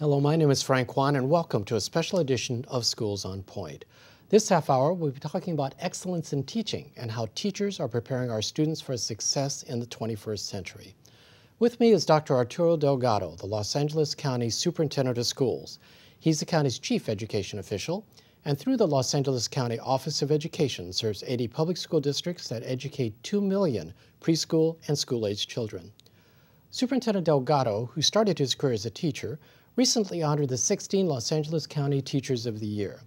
Hello, my name is Frank Kwan, and welcome to a special edition of Schools on Point. This half hour, we'll be talking about excellence in teaching and how teachers are preparing our students for success in the 21st century. With me is Dr. Arturo Delgado, the Los Angeles County Superintendent of Schools. He's the county's chief education official, and through the Los Angeles County Office of Education serves 80 public school districts that educate 2 million preschool and school-age children. Superintendent Delgado, who started his career as a teacher, recently honored the 16 Los Angeles County Teachers of the Year.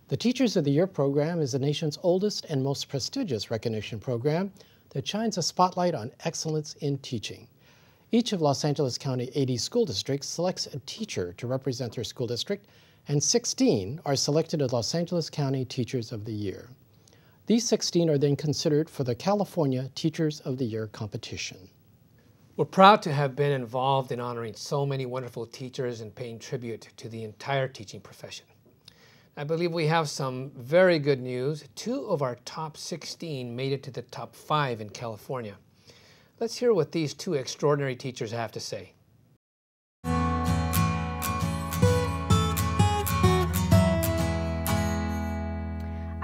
The Teachers of the Year program is the nation's oldest and most prestigious recognition program that shines a spotlight on excellence in teaching. Each of Los Angeles County 80 school districts selects a teacher to represent their school district, and 16 are selected as Los Angeles County Teachers of the Year. These 16 are then considered for the California Teachers of the Year competition. We're proud to have been involved in honoring so many wonderful teachers and paying tribute to the entire teaching profession. I believe we have some very good news. 2 of our top 16 made it to the top 5 in California. Let's hear what these 2 extraordinary teachers have to say.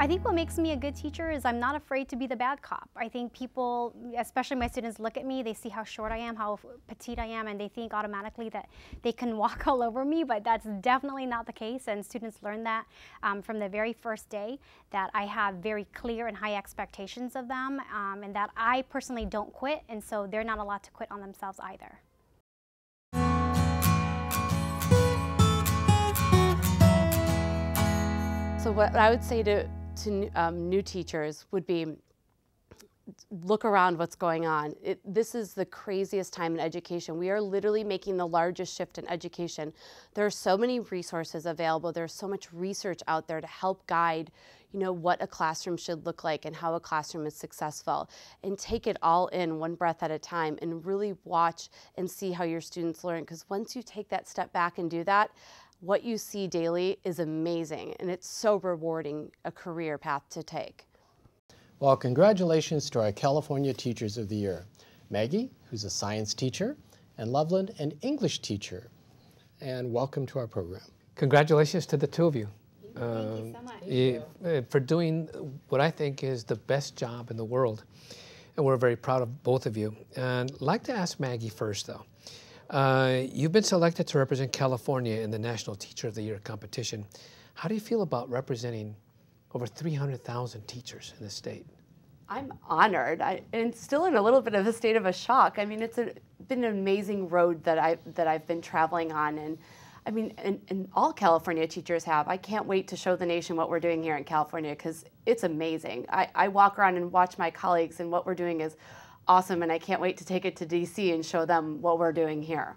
I think what makes me a good teacher is I'm not afraid to be the bad cop. I think people, especially my students, look at me, they see how short I am, how petite I am, and they think automatically that they can walk all over me, but that's definitely not the case, and students learn that from the very first day, that I have very clear and high expectations of them, and that I personally don't quit, and so they're not allowed to quit on themselves either. So what I would say to new teachers would be, look around what's going on. This is the craziest time in education. We are literally making the largest shift in education. There are so many resources available. There's so much research out there to help guide, what a classroom should look like and how a classroom is successful. And take it all in one breath at a time and really watch and see how your students learn. Because once you take that step back and do that, what you see daily is amazing, and it's so rewarding a career path to take. Well, congratulations to our California Teachers of the Year. Maggie, who's a science teacher, and Lovelyn, an English teacher. And welcome to our program. Congratulations to the 2 of you. Thank you so much. For doing what I think is the best job in the world. And we're very proud of both of you. And I'd like to ask Maggie first, though. You've been selected to represent California in the National Teacher of the Year competition. How do you feel about representing over 300,000 teachers in the state? I'm honored, and still in a little bit of a state of a shock. I mean, it's been an amazing road that I've been traveling on, and I mean, and all California teachers have. I can't wait to show the nation what we're doing here in California, because it's amazing. I walk around and watch my colleagues, and what we're doing is awesome, and I can't wait to take it to DC and show them what we're doing here.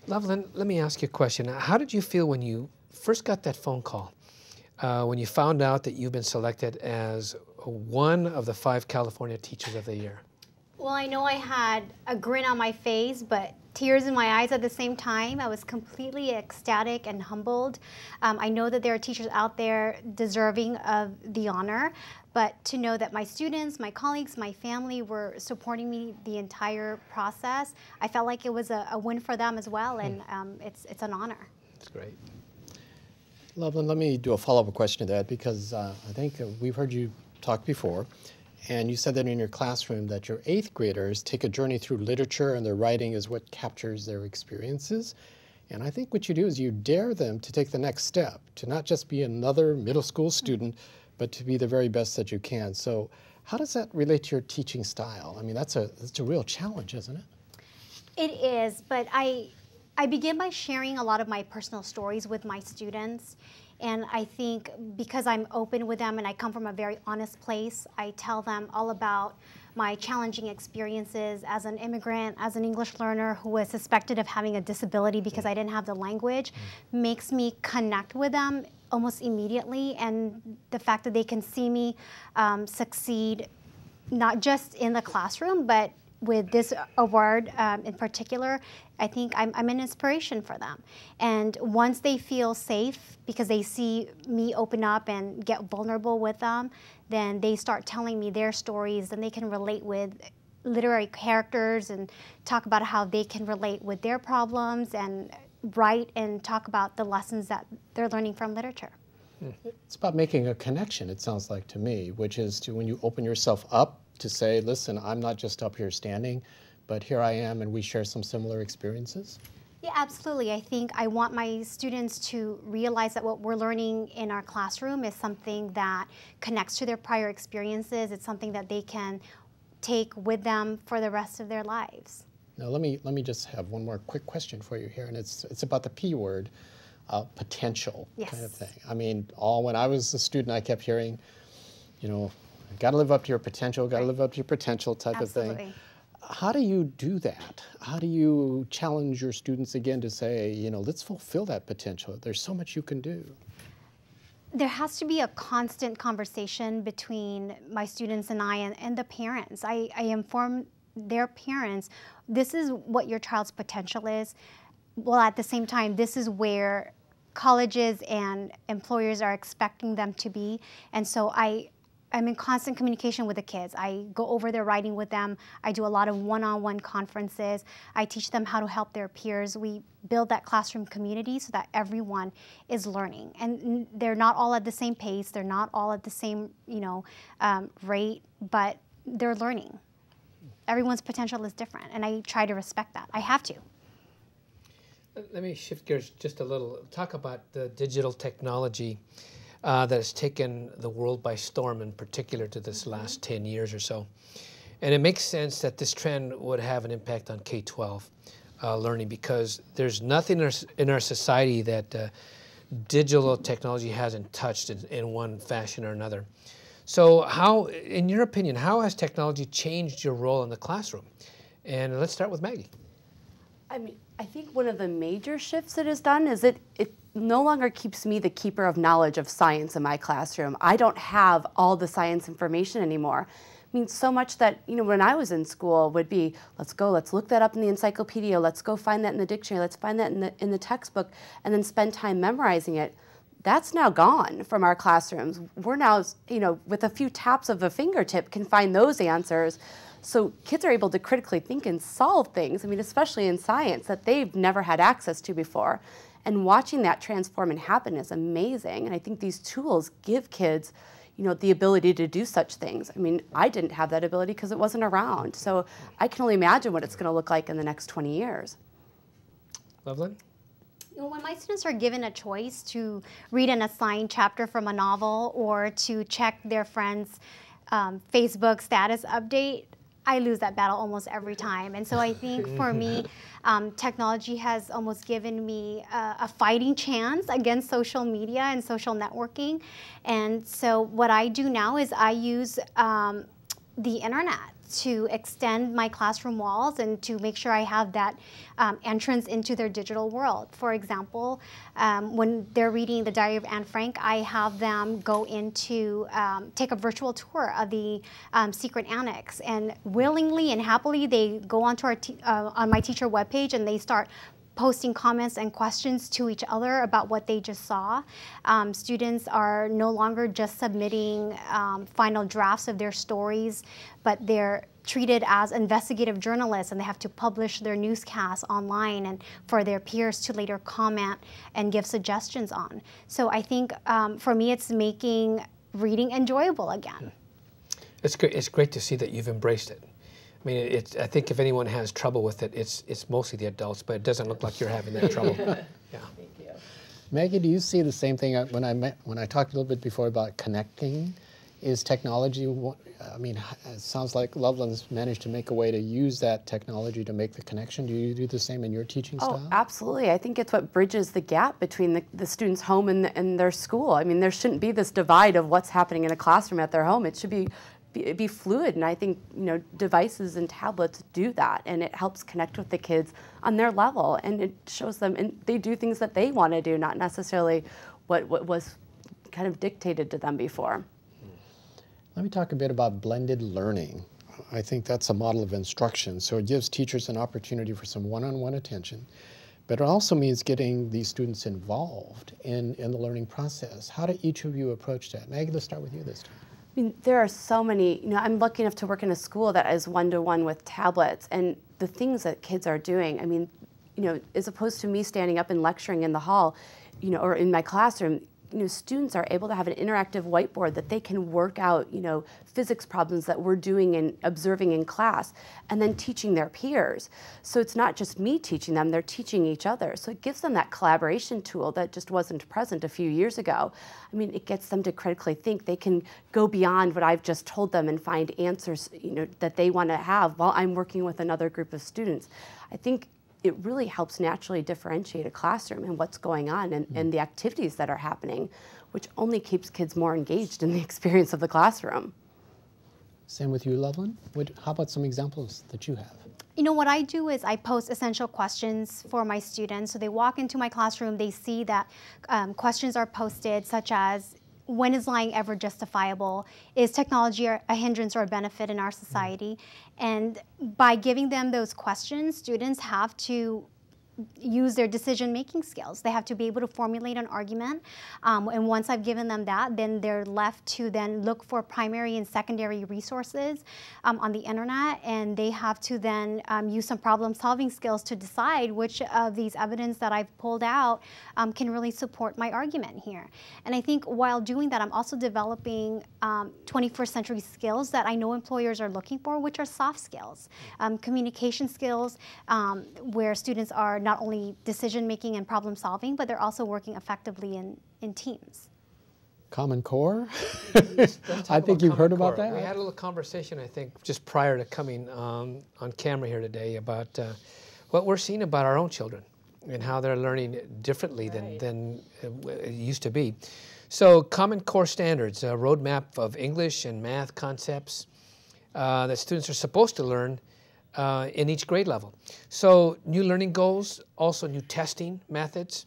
Lovelyn, let me ask you a question. How did you feel when you first got that phone call, when you found out that you've been selected as one of the 5 California Teachers of the Year? Well, I know I had a grin on my face, but tears in my eyes at the same time. I was completely ecstatic and humbled. I know that there are teachers out there deserving of the honor, but to know that my students, my colleagues, my family were supporting me the entire process, I felt like it was a win for them as well, and it's an honor. That's great. Lovelyn, let me do a follow-up question to that, because I think we've heard you talk before, and you said that in your classroom that your 8th graders take a journey through literature, and their writing is what captures their experiences. And I think what you do is you dare them to take the next step, to not just be another middle school student, but to be the very best that you can. So how does that relate to your teaching style? I mean, that's a real challenge, isn't it? It is, but I begin by sharing a lot of my personal stories with my students. And I think because I'm open with them and I come from a very honest place, I tell them all about my challenging experiences as an immigrant, as an English learner who was suspected of having a disability because I didn't have the language, makes me connect with them almost immediately. And the fact that they can see me succeed, not just in the classroom, but with this award in particular, I think I'm an inspiration for them. And once they feel safe, because they see me open up and get vulnerable with them, then they start telling me their stories, and they can relate with literary characters and talk about how they can relate with their problems and write and talk about the lessons that they're learning from literature. It's about making a connection, it sounds like to me, which is to when you open yourself up to say, listen, I'm not just up here standing, but here I am and we share some similar experiences. Yeah, absolutely. I think I want my students to realize that what we're learning in our classroom is something that connects to their prior experiences. It's something that they can take with them for the rest of their lives. Now let me just have one more quick question for you here, and it's about the P word, potential kind of thing. I mean, when I was a student, I kept hearing, you know, got to live up to your potential, got to live up to your potential type of thing. How do you do that? How do you challenge your students again to say, you know, let's fulfill that potential? There's so much you can do. There has to be a constant conversation between my students and I and the parents. I inform their parents, this is what your child's potential is. Well, at the same time, this is where colleges and employers are expecting them to be. And so I'm in constant communication with the kids. I go over their writing with them. I do a lot of one-on-one conferences. I teach them how to help their peers. We build that classroom community so that everyone is learning. And they're not all at the same pace. They're not all at the same, rate, but they're learning. Everyone's potential is different, and I try to respect that. I have to. Let me shift gears just a little. Talk about the digital technology that has taken the world by storm, in particular to this last 10 years or so. And it makes sense that this trend would have an impact on K-12 learning, because there's nothing in our society that digital technology hasn't touched in one fashion or another. So how, in your opinion, how has technology changed your role in the classroom? And let's start with Maggie. I mean, I think one of the major shifts it has done is it no longer keeps me the keeper of knowledge of science in my classroom. I don't have all the science information anymore. I mean, so much that, when I was in school would be, let's look that up in the encyclopedia, let's go find that in the dictionary, let's find that in the textbook, and then spend time memorizing it. That's now gone from our classrooms. We're now, with a few taps of a fingertip can find those answers. So kids are able to critically think and solve things, I mean, especially in science, that they've never had access to before. And watching that transform and happen is amazing. And I think these tools give kids, the ability to do such things. I mean, I didn't have that ability because it wasn't around. So I can only imagine what it's going to look like in the next 20 years. Lovelyn? When my students are given a choice to read an assigned chapter from a novel or to check their friends' Facebook status update, I lose that battle almost every time. And so I think for me, technology has almost given me a fighting chance against social media and social networking. And so what I do now is I use the internet to extend my classroom walls and to make sure I have that entrance into their digital world. For example, when they're reading The Diary of Anne Frank, I have them go into, take a virtual tour of the secret annex, and willingly and happily they go onto on my teacher webpage and they start posting comments and questions to each other about what they just saw. Students are no longer just submitting final drafts of their stories, but they're treated as investigative journalists, and they have to publish their newscasts online and for their peers to later comment and give suggestions on. So I think for me, it's making reading enjoyable again. It's great to see that you've embraced it. I mean, I think if anyone has trouble with it, it's mostly the adults, but it doesn't look like you're having that trouble. Yeah. Thank you. Maggie, do you see the same thing when I talked a little bit before about connecting? Is technology, I mean, it sounds like Lovelyn's managed to make a way to use that technology to make the connection. Do you do the same in your teaching style? Oh, absolutely. I think it's what bridges the gap between the student's home and their school. I mean, there shouldn't be this divide of what's happening in a classroom at their home. It should be fluid, and I think devices and tablets do that, and it helps connect with the kids on their level, and it shows them, and they do things that they want to do, not necessarily what was kind of dictated to them before. Let me talk a bit about blended learning. I think that's a model of instruction, so it gives teachers an opportunity for some one-on-one attention, but it also means getting these students involved in the learning process. How do each of you approach that? Maggie, let's start with you this time. I mean, there are so many, I'm lucky enough to work in a school that is one-to-one with tablets, and the things that kids are doing, I mean, you know, as opposed to me standing up and lecturing in the hall, you know, or in my classroom, you know, students are able to have an interactive whiteboard that they can work out, you know, physics problems that we're doing and observing in class, and then teaching their peers. So it's not just me teaching them, they're teaching each other. So it gives them that collaboration tool that just wasn't present a few years ago. I mean, it gets them to critically think. They can go beyond what I've just told them and find answers, you know, that they want to have while I'm working with another group of students. I think it really helps naturally differentiate a classroom and what's going on and the activities that are happening, which only keeps kids more engaged in the experience of the classroom. Same with you, Lovelyn. How about some examples that you have? You know, what I do is I post essential questions for my students. So they walk into my classroom, they see that questions are posted such as, when is lying ever justifiable? Is technology a hindrance or a benefit in our society? And by giving them those questions, students have to use their decision-making skills. They have to be able to formulate an argument. And once I've given them that, then they're left to then look for primary and secondary resources on the internet. And they have to then use some problem-solving skills to decide which of these evidence that I've pulled out can really support my argument here. And I think while doing that, I'm also developing 21st century skills that I know employers are looking for, which are soft skills. Communication skills, where students are not only decision-making and problem-solving, but they're also working effectively in teams. Common Core? Let's I think you've heard about that. We had a little conversation, I think, just prior to coming on camera here today about what we're seeing about our own children and how they're learning differently than it used to be. So Common Core standards, a roadmap of English and math concepts that students are supposed to learn in each grade level. So new learning goals, also new testing methods,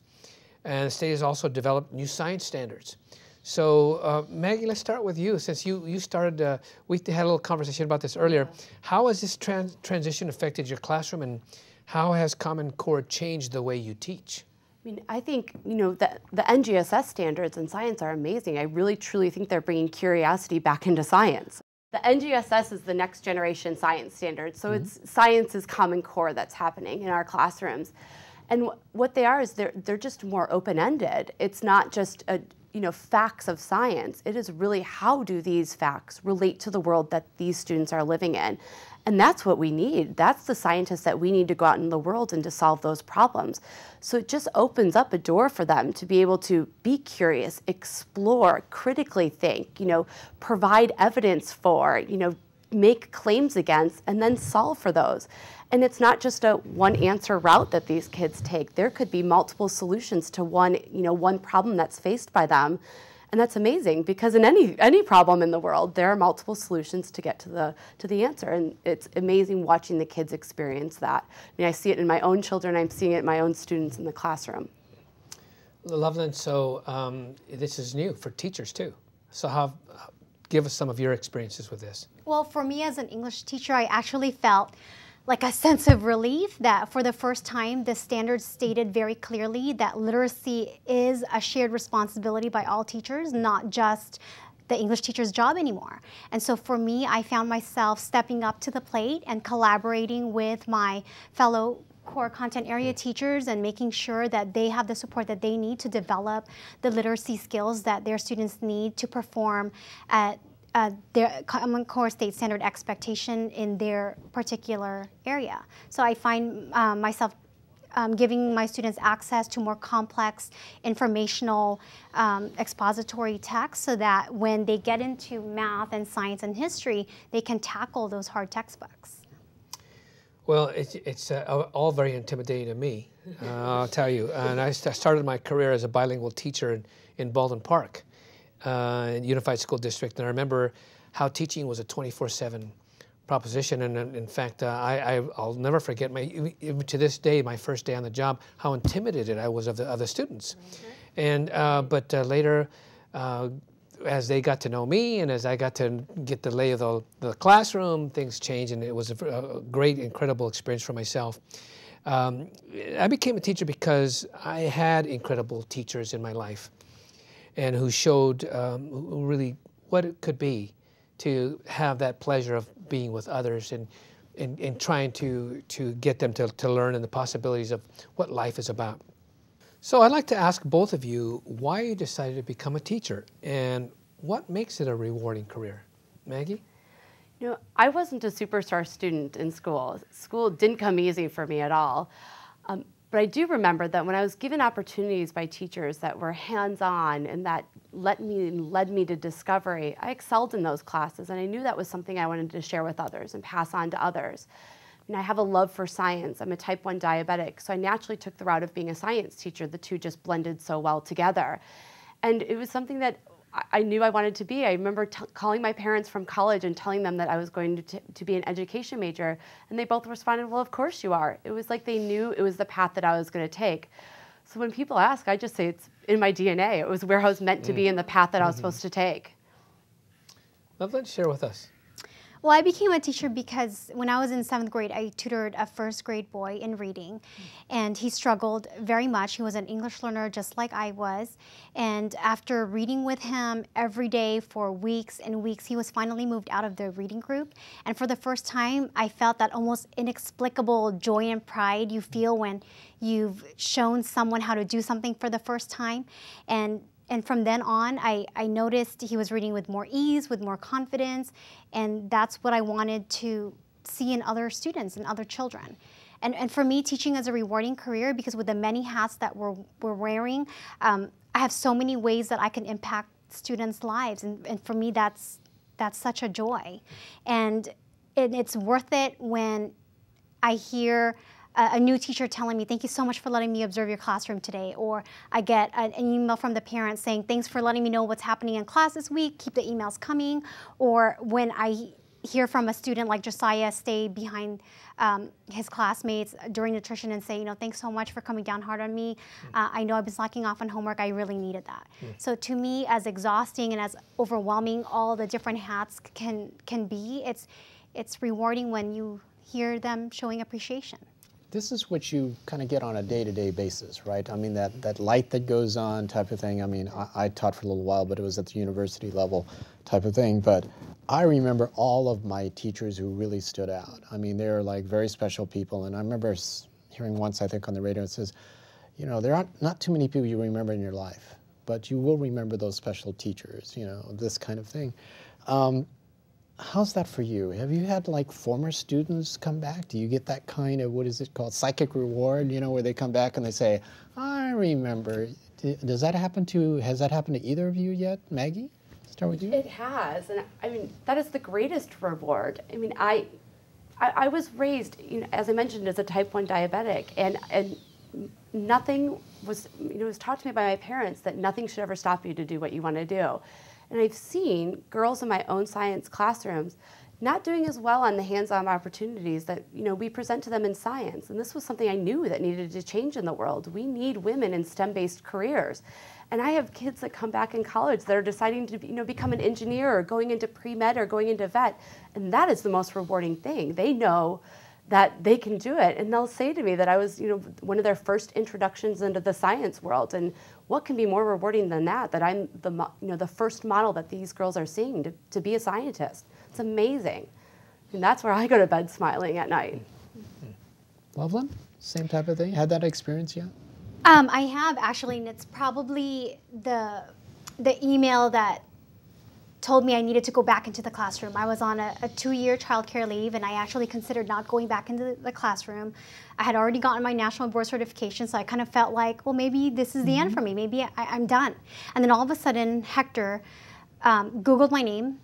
and the state has also developed new science standards. So Maggie, let's start with you. Since you started, we had a little conversation about this earlier. How has this transition affected your classroom, and how has Common Core changed the way you teach? I mean, I think, you know, the NGSS standards in science are amazing. I really, truly think they're bringing curiosity back into science. The NGSS is the next generation science standard, so it's science is Common Core that's happening in our classrooms. And what they are is they're just more open-ended. It's not just facts of science. It is really, how do these facts relate to the world that these students are living in? And that's what we need. That's the scientists that we need to go out in the world and to solve those problems. So it just opens up a door for them to be able to be curious, explore, critically think, provide evidence for, make claims against, and then solve for those. And it's not just a one answer route that these kids take. There could be multiple solutions to one problem that's faced by them. And that's amazing, because in any problem in the world, there are multiple solutions to get to the answer. And it's amazing watching the kids experience that. I mean, I see it in my own children. I'm seeing it in my own students in the classroom. Lovelyn, so this is new for teachers too. So give us some of your experiences with this. Well, for me as an English teacher, I actually felt like a sense of relief that for the first time, the standards stated very clearly that literacy is a shared responsibility by all teachers, not just the English teacher's job anymore. And so for me, I found myself stepping up to the plate and collaborating with my fellow core content area teachers and making sure that they have the support that they need to develop the literacy skills that their students need to perform at their Common Core state standard expectation in their particular area. So I find myself giving my students access to more complex informational expository texts so that when they get into math and science and history, they can tackle those hard textbooks. Well, it's all very intimidating to me, I'll tell you. And I started my career as a bilingual teacher in Baldwin Park. Unified School District, and I remember how teaching was a 24/7 proposition, and in fact, I'll never forget even to this day, my first day on the job, how intimidated I was of the students. And but later, as they got to know me, and as I got to get the lay of the classroom, things changed, and it was a great, incredible experience for myself. I became a teacher because I had incredible teachers in my life, and who showed really what it could be to have that pleasure of being with others and in trying to get them to learn and the possibilities of what life is about. So I'd like to ask both of you why you decided to become a teacher and what makes it a rewarding career. Maggie? You know, I wasn't a superstar student in school. School didn't come easy for me at all. But I do remember that when I was given opportunities by teachers that were hands-on and that led me to discovery, I excelled in those classes, and I knew that was something I wanted to share with others and pass on to others. And I have a love for science. I'm a type 1 diabetic, so I naturally took the route of being a science teacher. The two just blended so well together. And it was something that I knew I wanted to be. I remember calling my parents from college and telling them that I was going to be an education major, and they both responded, well, of course you are. It was like they knew it was the path that I was going to take. So when people ask, I just say it's in my DNA. It was where I was meant to be in the path that I was supposed to take. Lovelyn, share with us. Well, I became a teacher because when I was in 7th grade, I tutored a 1st grade boy in reading, and he struggled very much. He was an English learner just like I was, and after reading with him every day for weeks and weeks, he was finally moved out of the reading group, and for the first time, I felt that almost inexplicable joy and pride you feel when you've shown someone how to do something for the first time. And from then on, I noticed he was reading with more ease, with more confidence, and that's what I wanted to see in other students and other children. And for me, teaching is a rewarding career because with the many hats that we're wearing, I have so many ways that I can impact students' lives, and for me, that's such a joy. And it's worth it when I hear a new teacher telling me, thank you so much for letting me observe your classroom today. Or I get an email from the parents saying, thanks for letting me know what's happening in class this week. Keep the emails coming. Or when I hear from a student like Josiah stay behind his classmates during nutrition and say, you know, thanks so much for coming down hard on me. I know I've been slacking off on homework. I really needed that. So to me, as exhausting and as overwhelming all the different hats can be, it's rewarding when you hear them showing appreciation. This is what you kind of get on a day-to-day basis, right? I mean, that light that goes on type of thing. I mean, I taught for a little while, but it was at the university level type of thing. But I remember all of my teachers who really stood out. I mean, they're like very special people. And I remember hearing once, I think, on the radio, it says, you know, there aren't not too many people you remember in your life, but you will remember those special teachers, you know, this kind of thing. How's that for you? Have you had like former students come back? Do you get that kind of, what is it called, psychic reward, you know, where they come back and they say, I remember. Has that happened to either of you yet? Maggie, start with you. It has, and I mean, that is the greatest reward. I mean, I was raised, you know, as I mentioned, as a type 1 diabetic, and nothing was, you know, it was taught to me by my parents that nothing should ever stop you to do what you want to do. And I've seen girls in my own science classrooms not doing as well on the hands-on opportunities that, you know, we present to them in science. And this was something I knew that needed to change in the world. We need women in STEM-based careers. And I have kids that come back in college that are deciding to, you know, become an engineer or going into pre-med or going into vet. And that is the most rewarding thing. They know that they can do it. And they'll say to me that I was, you know, one of their first introductions into the science world. And what can be more rewarding than that I'm the, you know, the first model that these girls are seeing to be a scientist. It's amazing. And that's where I go to bed smiling at night. Lovelyn, same type of thing? Had that experience yet? I have actually, and it's probably the email that told me I needed to go back into the classroom. I was on a 2-year childcare leave, and I actually considered not going back into the classroom. I had already gotten my national board certification, so I kind of felt like, well, maybe this is the end for me. Maybe I'm done. And then all of a sudden, Hector Googled my name,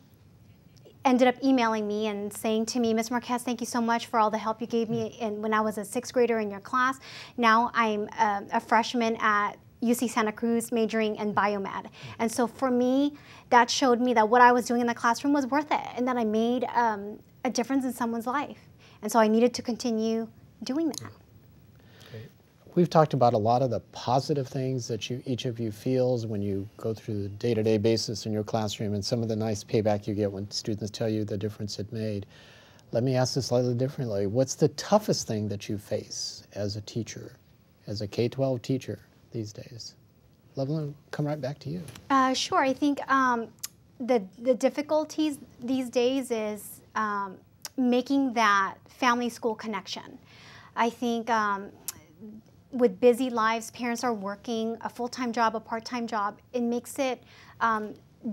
ended up emailing me and saying to me, Ms. Marquez, thank you so much for all the help you gave me when I was a 6th grader in your class. Now I'm a freshman at UC Santa Cruz majoring in biomed. And so for me, that showed me that what I was doing in the classroom was worth it and that I made a difference in someone's life. And so I needed to continue doing that. We've talked about a lot of the positive things that each of you feels when you go through the day-to-day basis in your classroom and some of the nice payback you get when students tell you the difference it made. Let me ask this slightly differently. What's the toughest thing that you face as a teacher, as a K-12 teacher these days? Lovelyn, come right back to you. Sure. I think the difficulties these days is making that family-school connection. I think with busy lives, parents are working a full-time job, a part-time job. It makes it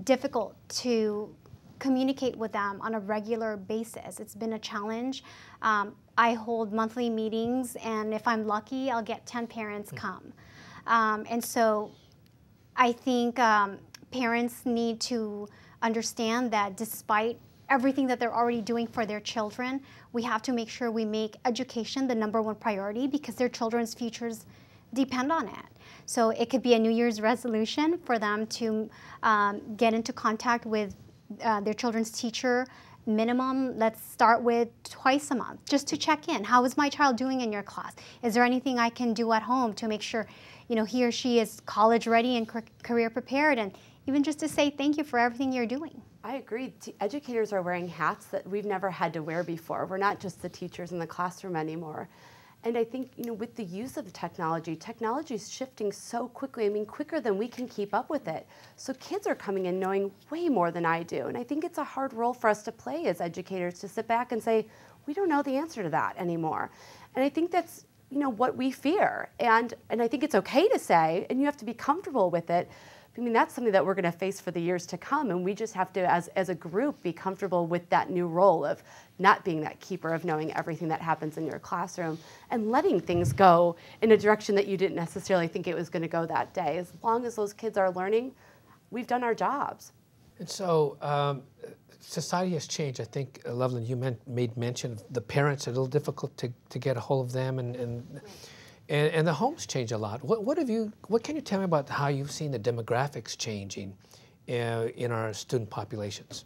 difficult to communicate with them on a regular basis. It's been a challenge. I hold monthly meetings, and if I'm lucky, I'll get 10 parents come. And so I think parents need to understand that despite everything that they're already doing for their children, we have to make sure we make education the #1 priority, because their children's futures depend on it. So it could be a New Year's resolution for them to get into contact with their children's teacher. Minimum, let's start with twice a month, just to check in. How is my child doing in your class? Is there anything I can do at home to make sure, you know, he or she is college ready and career prepared? And even just to say thank you for everything you're doing. I agree. Educators are wearing hats that we've never had to wear before. We're not just the teachers in the classroom anymore. And I think, you know, with the use of technology, technology is shifting so quickly. I mean, quicker than we can keep up with it. So kids are coming in knowing way more than I do. And I think it's a hard role for us to play as educators, to sit back and say, we don't know the answer to that anymore. And I think that's, you know, what we fear. And I think it's okay to say, and you have to be comfortable with it. I mean, that's something that we're going to face for the years to come, and we just have to, as a group, be comfortable with that new role of not being that keeper of knowing everything that happens in your classroom and letting things go in a direction that you didn't necessarily think it was going to go that day. As long as those kids are learning, we've done our jobs. And so society has changed. I think, Lovelyn, you made mention of the parents. It's a little difficult to get a hold of them, and the homes change a lot. What can you tell me about how you've seen the demographics changing in our student populations?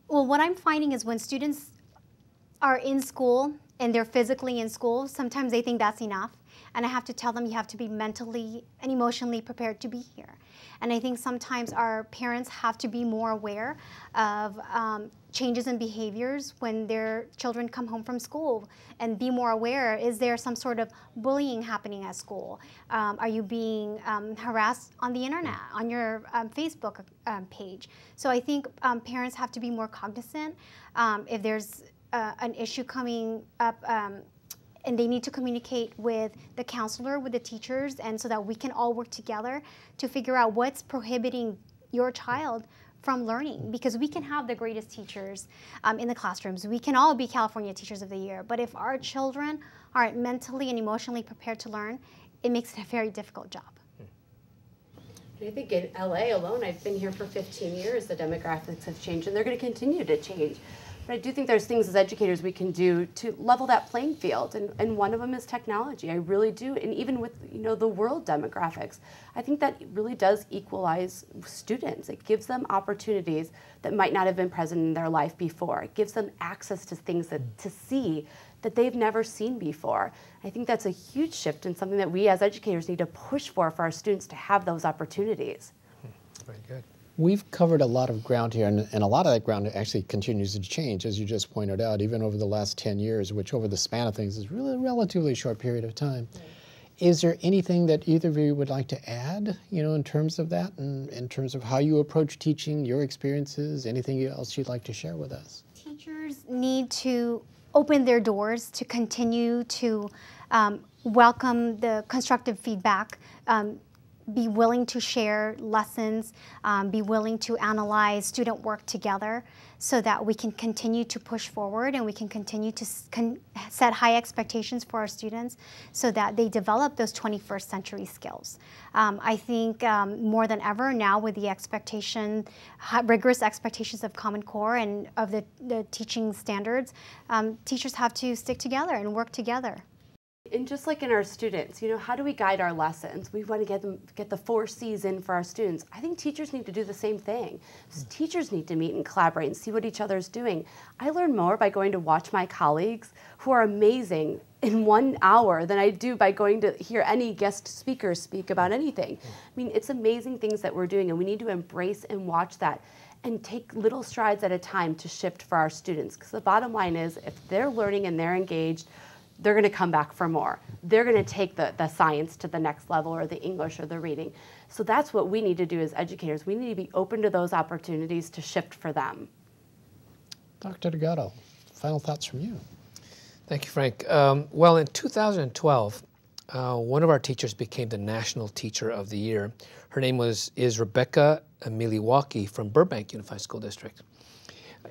Well, what I'm finding is when students are in school and they're physically in school, sometimes they think that's enough. And I have to tell them you have to be mentally and emotionally prepared to be here. And I think sometimes our parents have to be more aware of changes in behaviors when their children come home from school, and be more aware, is there some sort of bullying happening at school? Are you being harassed on the internet, on your Facebook page? So I think parents have to be more cognizant. If there's an issue coming up, and they need to communicate with the counselor, with the teachers, and so that we can all work together to figure out what's prohibiting your child from learning. Because we can have the greatest teachers in the classrooms. We can all be California Teachers of the Year. But if our children aren't mentally and emotionally prepared to learn, it makes it a very difficult job. And I think in LA alone, I've been here for 15 years, the demographics have changed, and they're going to continue to change. But I do think there's things as educators we can do to level that playing field, and one of them is technology. I really do, and even with, you know, the world demographics, I think that really does equalize students. It gives them opportunities that might not have been present in their life before. It gives them access to things to see that they've never seen before. I think that's a huge shift and something that we as educators need to push for our students to have those opportunities. Very good. We've covered a lot of ground here, and a lot of that ground actually continues to change, as you just pointed out, even over the last 10 years, which over the span of things is really a relatively short period of time. Right. Is there anything that either of you would like to add, you know, in terms of that, and in terms of how you approach teaching, your experiences, anything else you'd like to share with us? Teachers need to open their doors to continue to welcome the constructive feedback, be willing to share lessons, be willing to analyze student work together so that we can continue to push forward and we can continue to set high expectations for our students so that they develop those 21st century skills. I think more than ever now, with the rigorous expectations of Common Core and of the teaching standards, teachers have to stick together and work together. And just like in our students, you know, how do we guide our lessons? We want to get the 4 C's in for our students. I think teachers need to do the same thing. Teachers need to meet and collaborate and see what each other is doing. I learn more by going to watch my colleagues who are amazing in 1 hour than I do by going to hear any guest speaker speak about anything. I mean, it's amazing things that we're doing, and we need to embrace and watch that and take little strides at a time to shift for our students. Because the bottom line is, if they're learning and they're engaged, they're going to come back for more. They're going to take the science to the next level, or the English or the reading. So that's what we need to do as educators. We need to be open to those opportunities to shift for them. Dr. Delgado, final thoughts from you. Thank you, Frank. Well, in 2012, one of our teachers became the National Teacher of the Year. Her name is Rebecca Miliwaki from Burbank Unified School District.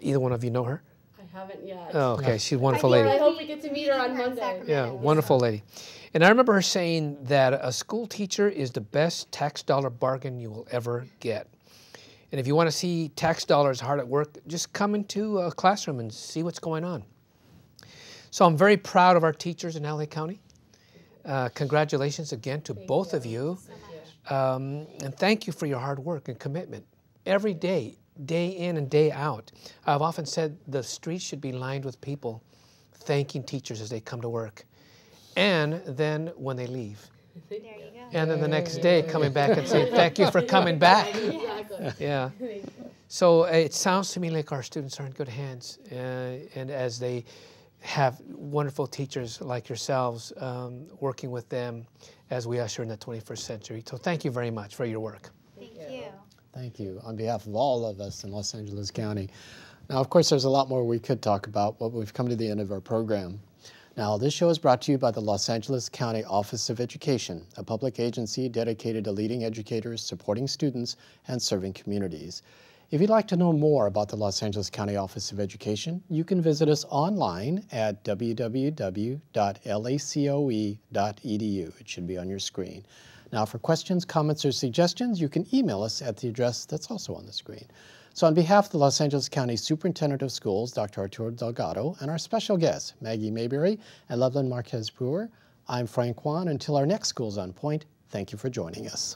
Either one of you know her? I haven't yet. Oh, okay. She's a wonderful lady. I hope we get to meet her on Monday. Yeah, wonderful lady. And I remember her saying that a school teacher is the best tax dollar bargain you will ever get. And if you want to see tax dollars hard at work, just come into a classroom and see what's going on. So I'm very proud of our teachers in LA County. Congratulations again to both of you. And thank you for your hard work and commitment. Every day, day in and day out. I've often said the streets should be lined with people thanking teachers as they come to work. And then when they leave. There you go. And then the next day coming back and saying, thank you for coming back. Exactly. Yeah. So it sounds to me like our students are in good hands. And as they have wonderful teachers like yourselves working with them as we usher in the 21st century. So thank you very much for your work. Thank you. Thank you on behalf of all of us in Los Angeles County. Now, of course, there's a lot more we could talk about, but we've come to the end of our program. Now, this show is brought to you by the Los Angeles County Office of Education, a public agency dedicated to leading educators, supporting students, and serving communities. If you'd like to know more about the Los Angeles County Office of Education, you can visit us online at www.lacoe.edu. It should be on your screen. Now, for questions, comments, or suggestions, you can email us at the address that's also on the screen. So on behalf of the Los Angeles County Superintendent of Schools, Dr. Arturo Delgado, and our special guests, Maggie Mabery and Lovelyn Marquez-Prueher, I'm Frank Kwan. Until our next Schools on Point, thank you for joining us.